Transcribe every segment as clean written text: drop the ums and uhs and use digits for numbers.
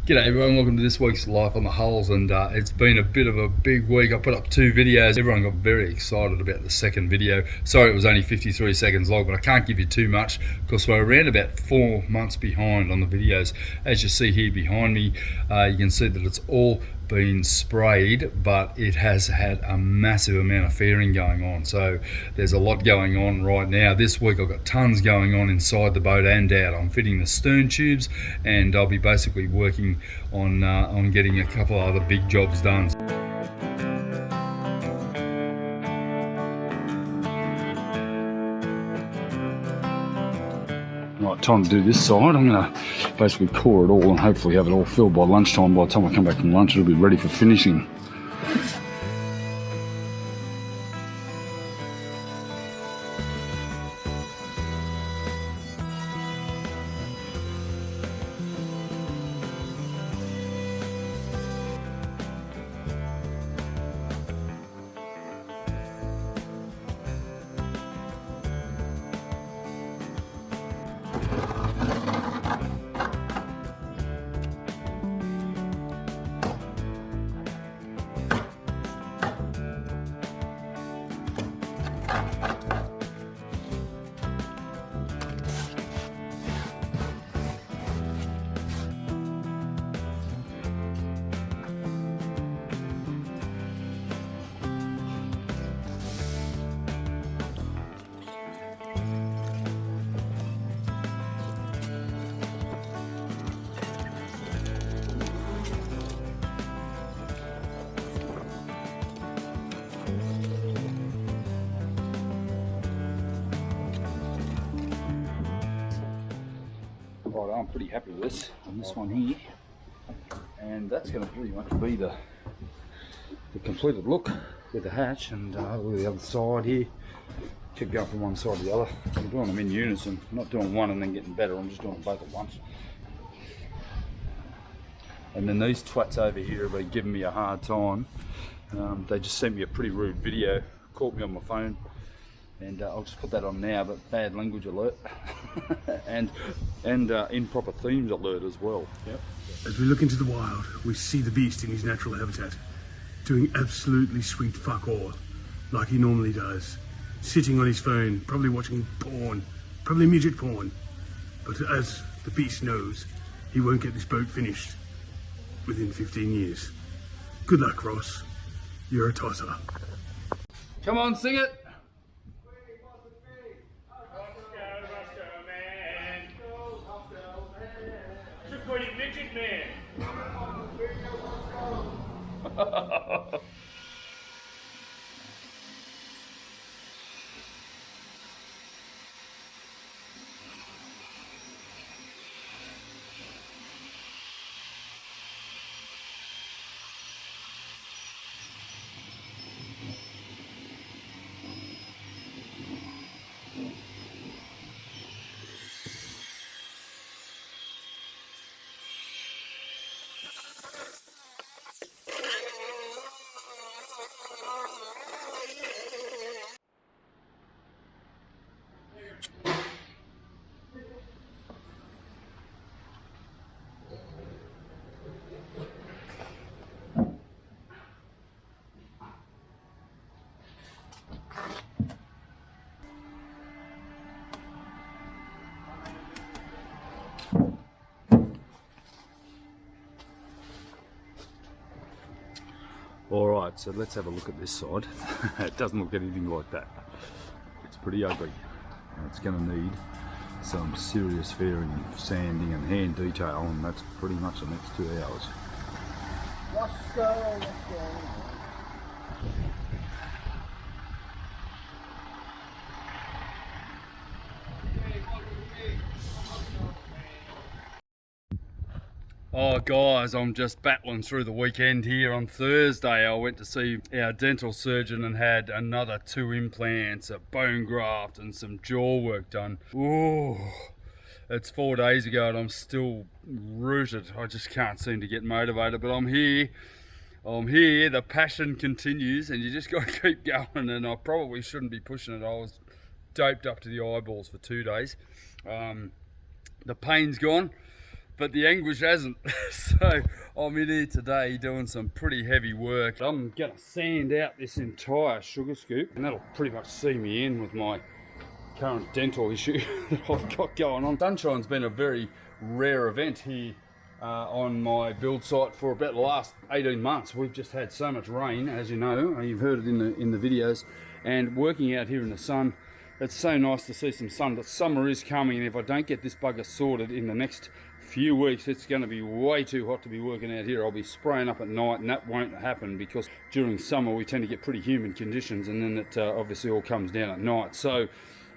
G'day everyone, welcome to this week's Life on the Hulls, and it's been a bit of a big week. I put up 2 videos. Everyone got very excited about the second video. Sorry it was only 53 seconds long, but I can't give you too much because we're around about 4 months behind on the videos. As you see here behind me, you can see that it's all been sprayed, but it has had a massive amount of fairing going on. So there's a lot going on right now. This week I've got tons going on inside the boat and out. I'm fitting the stern tubes, and I'll be basically working on getting a couple of other big jobs done. Right, time to do this side. I'm going to basically core it all and hopefully have it all filled by lunchtime. By the time I come back from lunch, it'll be ready for finishing. Right, I'm pretty happy with this on this one here, and that's going to pretty much be the completed look with the hatch. And look at the other side here. Keep going from one side to the other. I'm doing them in unison, not doing one and then getting better. I'm just doing them both at once. And then these twats over here have been giving me a hard time. They just sent me a pretty rude video, caught me on my phone, and I'll just put that on now, but bad language alert and improper themes alert as well. Yep. As we look into the wild, we see the beast in his natural habitat, doing absolutely sweet fuck all, like he normally does, sitting on his phone, probably watching porn, probably midget porn. But as the beast knows, he won't get this boat finished within 15 years. Good luck, Ross. You're a tosser. Come on, sing it. Midget man. Alright, so let's have a look at this side. It doesn't look anything like that. It's pretty ugly. It's going to need some serious fairing and sanding and hand detail, and that's pretty much the next 2 hours. Rossco. Oh guys, I'm just battling through the weekend here. On Thursday I went to see our dental surgeon and had another 2 implants, a bone graft and some jaw work done. Ooh, it's 4 days ago and I'm still rooted. I just can't seem to get motivated, but I'm here. The passion continues and you just got to keep going, and I probably shouldn't be pushing it. I was doped up to the eyeballs for 2 days. The pain's gone. but the anguish hasn't. So I'm in here today doing some pretty heavy work. I'm gonna sand out this entire sugar scoop, and that'll pretty much see me in with my current dental issue that I've got going on. Sunshine's been a very rare event here on my build site for about the last 18 months. We've just had so much rain, as you know, you've heard it in the videos, and working out here in the sun, it's so nice to see some sun. But summer is coming, and if I don't get this bugger sorted in the next few weeks, it's going to be way too hot to be working out here. I'll be spraying up at night, and that won't happen because during summer we tend to get pretty humid conditions, and then it obviously all comes down at night. So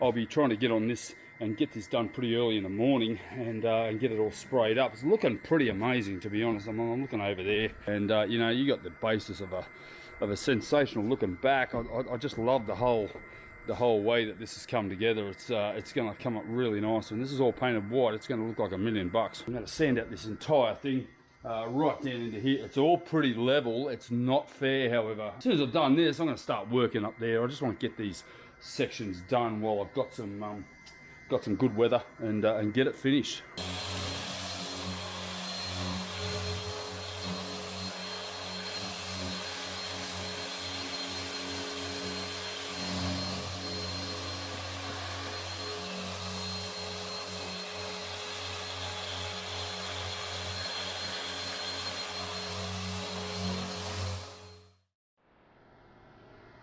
I'll be trying to get on this and get this done pretty early in the morning, and get it all sprayed up. It's looking pretty amazing, to be honest. I'm looking over there, and you know, you got the basis of a sensational looking back. I just love the whole way that this has come together. It's going to come up really nice, and this is all painted white. It's going to look like $1 million. I'm going to sand out this entire thing right down into here. It's all pretty level. It's not fair, however. As soon as I've done this, I'm going to start working up there. I just want to get these sections done while I've got some good weather, and get it finished.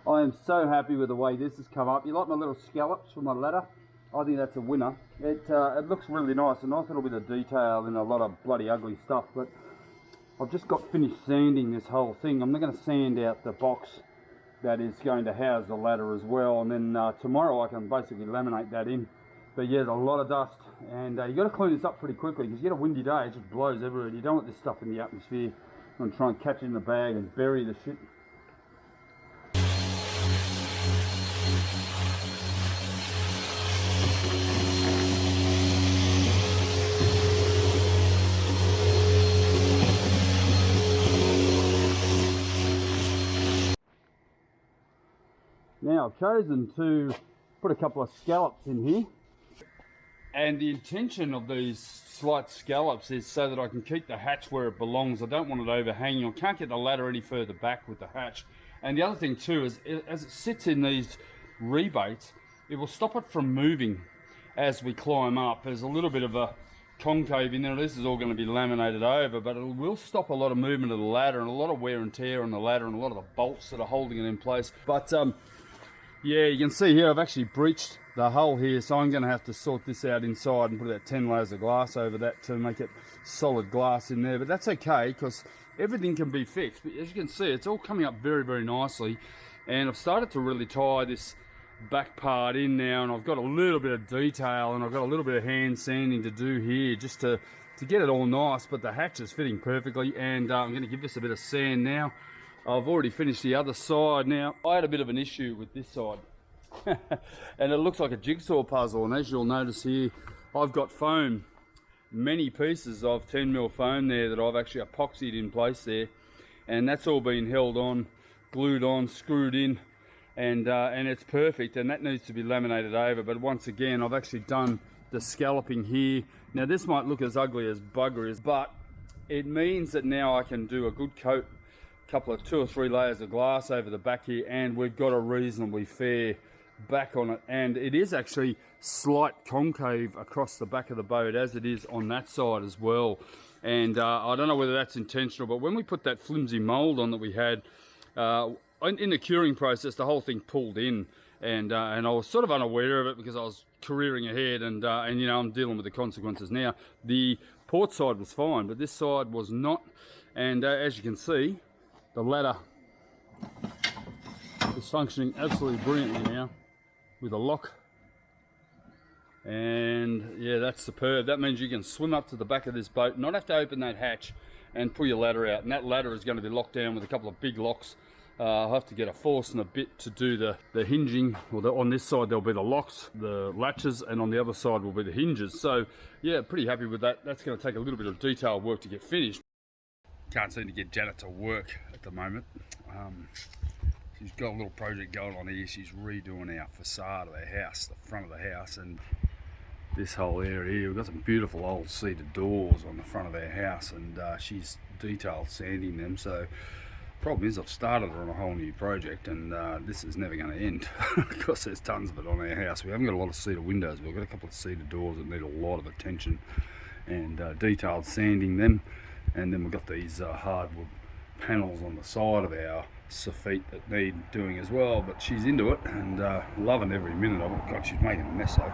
I am so happy with the way this has come up. You like my little scallops from my ladder? I think that's a winner. It looks really nice, a nice little bit of detail in a lot of bloody ugly stuff, but I've just got finished sanding this whole thing. I'm going to sand out the box that is going to house the ladder as well, and then tomorrow I can basically laminate that in. But yeah, there's a lot of dust, and you got to clean this up pretty quickly because you get a windy day, it just blows everywhere. You don't want this stuff in the atmosphere. I'm going to try and catch it in a bag and bury the shit. Now I've chosen to put a couple of scallops in here, and the intention of these slight scallops is so that I can keep the hatch where it belongs. I don't want it overhanging. I can't get the ladder any further back with the hatch. And the other thing too is, as it sits in these rebates, it will stop it from moving as we climb up. There's a little bit of a concave in there. This is all going to be laminated over, but it will stop a lot of movement of the ladder and a lot of wear and tear on the ladder and a lot of the bolts that are holding it in place. But yeah, you can see here I've actually breached the hull here, so I'm going to have to sort this out inside and put about 10 layers of glass over that to make it solid glass in there. But that's okay because everything can be fixed. But as you can see, it's all coming up very, very nicely. And I've started to really tie this back part in now, and I've got a little bit of detail, and I've got a little bit of hand sanding to do here just to get it all nice. But the hatch is fitting perfectly, and I'm going to give this a bit of sand now. I've already finished the other side. Now, I had a bit of an issue with this side and it looks like a jigsaw puzzle, and as you'll notice here, I've got foam, many pieces of 10mm foam there that I've actually epoxied in place there, and that's all been held on, glued on, screwed in, and it's perfect, and that needs to be laminated over. But once again, I've actually done the scalloping here. Now this might look as ugly as bugger is, but it means that now I can do a good coat, couple of 2 or 3 layers of glass over the back here, and we've got a reasonably fair back on it. And it is actually slight concave across the back of the boat as it is on that side as well. And I don't know whether that's intentional, but when we put that flimsy mold on that we had in the curing process, the whole thing pulled in, and I was sort of unaware of it because I was careering ahead, and you know, I'm dealing with the consequences now. The port side was fine, but this side was not, and as you can see, the ladder is functioning absolutely brilliantly now with a lock, and yeah, that's superb. That means you can swim up to the back of this boat, not have to open that hatch, and pull your ladder out, and that ladder is going to be locked down with a couple of big locks. I'll have to get a force and a bit to do the hinging. Well, on this side there'll be the locks, the latches, and on the other side will be the hinges. So yeah, pretty happy with that. That's going to take a little bit of detailed work to get finished. Can't seem to get Janet to work at the moment. She's got a little project going on here. She's redoing our facade of the house, the front of the house, and this whole area here. We've got some beautiful old cedar doors on the front of our house, and she's detailed sanding them. So problem is I've started her on a whole new project, and this is never going to end because there's tons of it on our house. We haven't got a lot of cedar windows, but we've got a couple of cedar doors that need a lot of attention, and detailed sanding them. And then we've got these hardwood panels on the side of our soffit that need doing as well, but she's into it and loving every minute of it. God, she's making a mess though.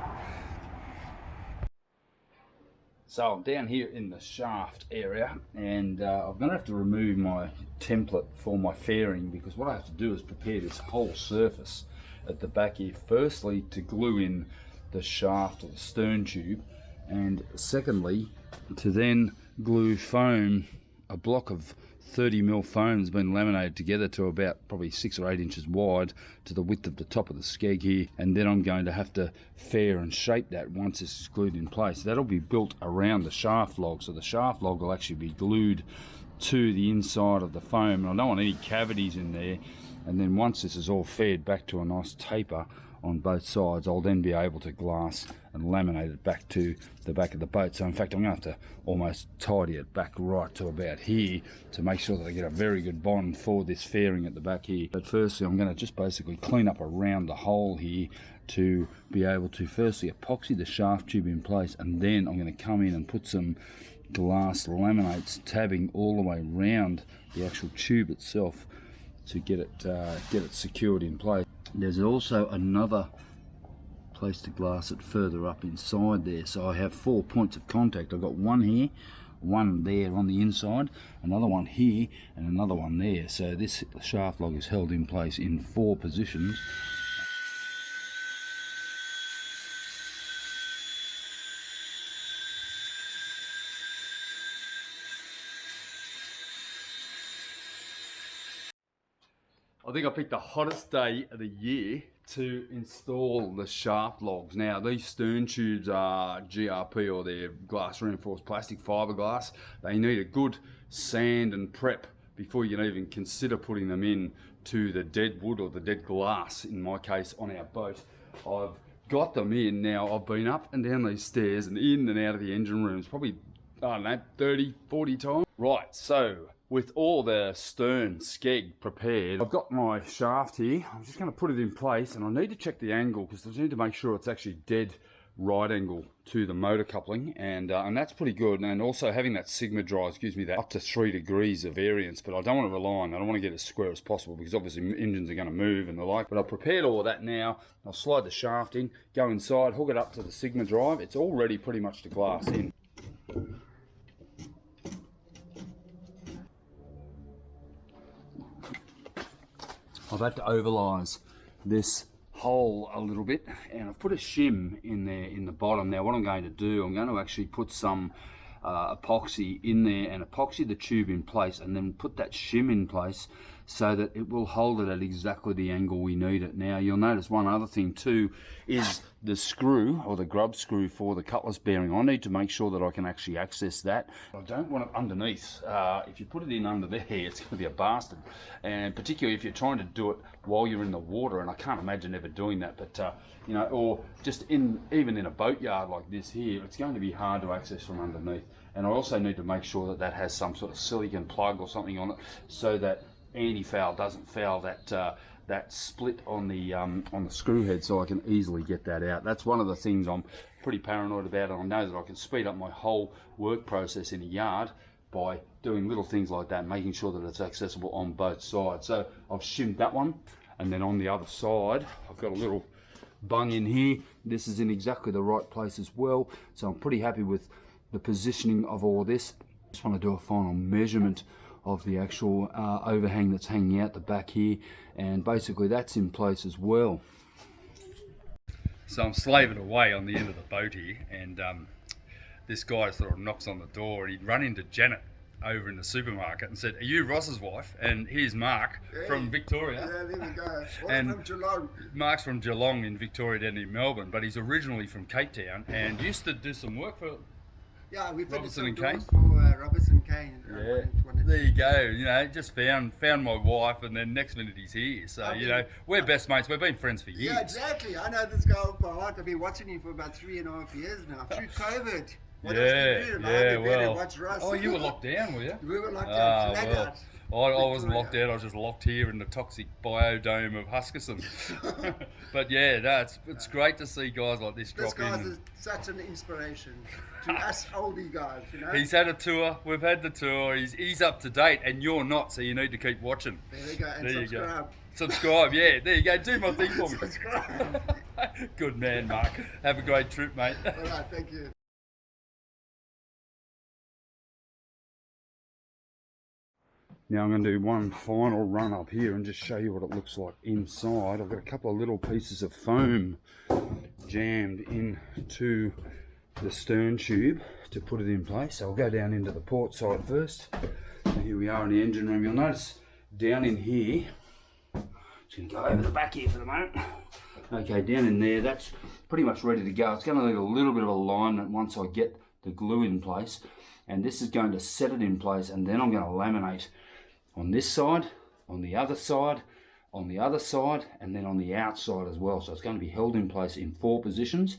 So I'm down here in the shaft area, and I'm going to have to remove my template for my fairing, because what I have to do is prepare this whole surface at the back here, firstly to glue in the shaft or the stern tube, and secondly to then glue foam, a block of 30mm foam has been laminated together to about probably 6 or 8 inches wide to the width of the top of the skeg here, and then I'm going to have to fair and shape that once this is glued in place. That'll be built around the shaft log, so the shaft log will actually be glued to the inside of the foam, and I don't want any cavities in there. And then once this is all faired back to a nice taper on both sides, I'll then be able to glass and laminate it back to the back of the boat. So in fact I'm going to have to almost tidy it back right to about here to make sure that I get a very good bond for this fairing at the back here. But firstly I'm going to just basically clean up around the hole here to be able to firstly epoxy the shaft tube in place, and then I'm going to come in and put some glass laminates tabbing all the way around the actual tube itself to get it secured in place. There's also another place to glass it further up inside there, so I have 4 points of contact. I've got one here, one there on the inside, another one here, and another one there. So this shaft log is held in place in 4 positions. I think I picked the hottest day of the year to install the shaft logs. Now these stern tubes are GRP, or they're glass reinforced plastic fiberglass. They need a good sand and prep before you can even consider putting them in to the dead wood or the dead glass, in my case on our boat. I've got them in now. I've been up and down these stairs and in and out of the engine rooms probably, I don't know, 30, 40 times. Right, so with all the stern skeg prepared, I've got my shaft here. I'm just going to put it in place, and I need to check the angle because I need to make sure it's actually dead right angle to the motor coupling, and that's pretty good. And also having that Sigma drive gives me that up to 3 degrees of variance, but I don't want to rely on that. I don't want to get as square as possible because obviously engines are going to move and the like. But I've prepared all of that now. I'll slide the shaft in, go inside, hook it up to the Sigma drive. It's all ready pretty much to glass in. I've had to overlise this hole a little bit, and I've put a shim in there in the bottom. Now what I'm going to do, I'm going to actually put some epoxy in there and epoxy the tube in place, and then put that shim in place so that it will hold it at exactly the angle we need it. Now you'll notice one other thing too is the screw, or the grub screw for the cutlass bearing. I need to make sure that I can actually access that. I don't want it underneath. If you put it in under there, it's going to be a bastard, and particularly if you're trying to do it while you're in the water, and I can't imagine ever doing that. But you know, or just even in a boatyard like this here, it's going to be hard to access from underneath. And I also need to make sure that that has some sort of silicone plug or something on it, so that anti-foul doesn't foul that split on the screw head, so I can easily get that out. That's one of the things I'm pretty paranoid about, and I know that I can speed up my whole work process in a yard by doing little things like that, making sure that it's accessible on both sides. So I've shimmed that one, and then on the other side I've got a little bung in here. This is in exactly the right place as well, so I'm pretty happy with the positioning of all this. Just want to do a final measurement of the actual overhang that's hanging out the back here, and basically that's in place as well. So I'm slaving away on the end of the boat here, and this guy sort of knocks on the door, and he'd run into Janet over in the supermarket and said, "Are you Ross's wife?" And here's Mark from Victoria. Yeah, there we go. And from Geelong. Mark's from Geelong in Victoria, down in Melbourne, but he's originally from Cape Town and used to do some work for Yeah, we fitted Robertson some and doors Kane? for Robertson Kane. There you go. You know, just found my wife, and then next minute he's here. So you know, we're best mates. We've been friends for years. Yeah, exactly. I know this guy off by heart. I've been watching him for about 3.5 years now. Through COVID. What else did you do? I had to bed and watch Ross. Oh, you were locked down, were you? We were locked down, flat out. I wasn't locked out. I was just locked here in the toxic biodome of Huskisson. But yeah, it's great to see guys like this drop in. This guy's such an inspiration to us oldie guys, you know. He's had a tour. We've had the tour. He's up to date, and you're not. So you need to keep watching. There you go. And there subscribe. You go. Subscribe. Yeah, there you go. Do my thing for me. Subscribe. Good man, Mark. Have a great trip, mate. All right, thank you. Now I'm going to do one final run up here and just show you what it looks like inside. I've got a couple of little pieces of foam jammed into the stern tube to put it in place. So I'll go down into the port side first. And here we are in the engine room. You'll notice down in here, just going to go over the back here for the moment. Okay, down in there, that's pretty much ready to go. It's going to need a little bit of alignment once I get the glue in place. And this is going to set it in place, and then I'm going to laminate on this side, on the other side, on the other side, and then on the outside as well. So it's going to be held in place in 4 positions.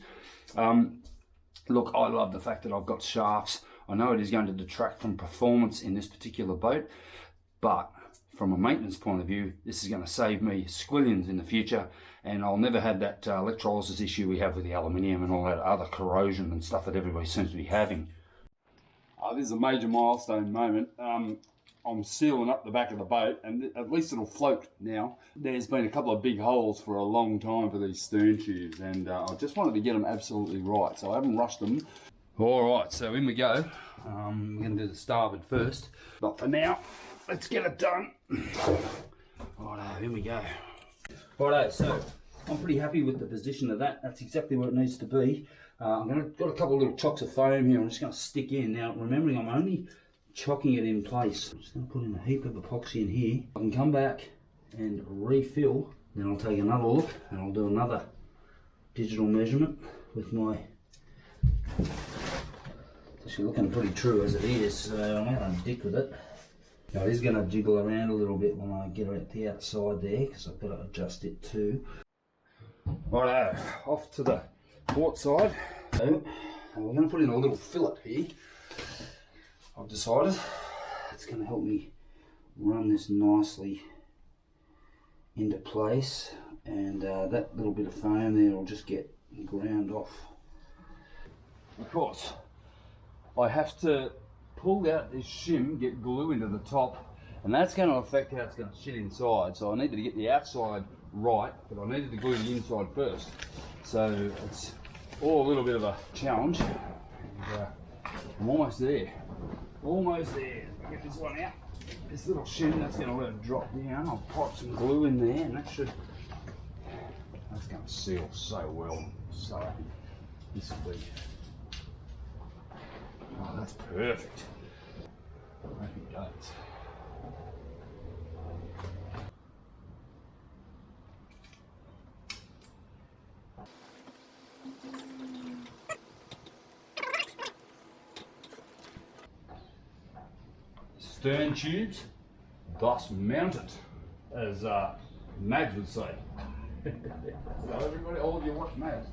Look, I love the fact that I've got shafts. I know it is going to detract from performance in this particular boat, but from a maintenance point of view, this is going to save me squillions in the future, and I'll never have that electrolysis issue we have with the aluminium and all that other corrosion and stuff that everybody seems to be having. This is a major milestone moment. I'm sealing up the back of the boat, and at least it'll float now. There's been a couple of big holes for a long time for these stern tubes, and I just wanted to get them absolutely right, so I haven't rushed them. Alright, so in we go. We're going to do the starboard first, but for now, let's get it done. Righto, in we go. Righto, so I'm pretty happy with the position of that. That's exactly where it needs to be. Got a couple of little chocks of foam here. I'm just going to stick in. Now, remembering I'm only chocking it in place. I'm just going to put in a heap of epoxy in here. I can come back and refill. Then I'll take another look and I'll do another digital measurement with my... It's actually looking pretty true as it is, so I'm going to dick with it. Now it is going to jiggle around a little bit when I get it at the outside there, because I've got to adjust it too. Righto, off to the port side. So we're going to put in a little fillet here. I've decided it's going to help me run this nicely into place, and that little bit of foam there will just get ground off. Of course, I have to pull out this shim, get glue into the top, and that's going to affect how it's going to sit inside. So I needed to get the outside right, but I needed to glue the inside first. So it's all a little bit of a challenge, and I'm almost there. Almost there. I'll get this one out. This little shim, that's going to let it drop down. I'll pop some glue in there, and that's going to seal so well. So happy. This will be. Oh, that's perfect. Happy days. Stern tubes, thus mounted, as Mads would say. So everybody, all of you watch Mads.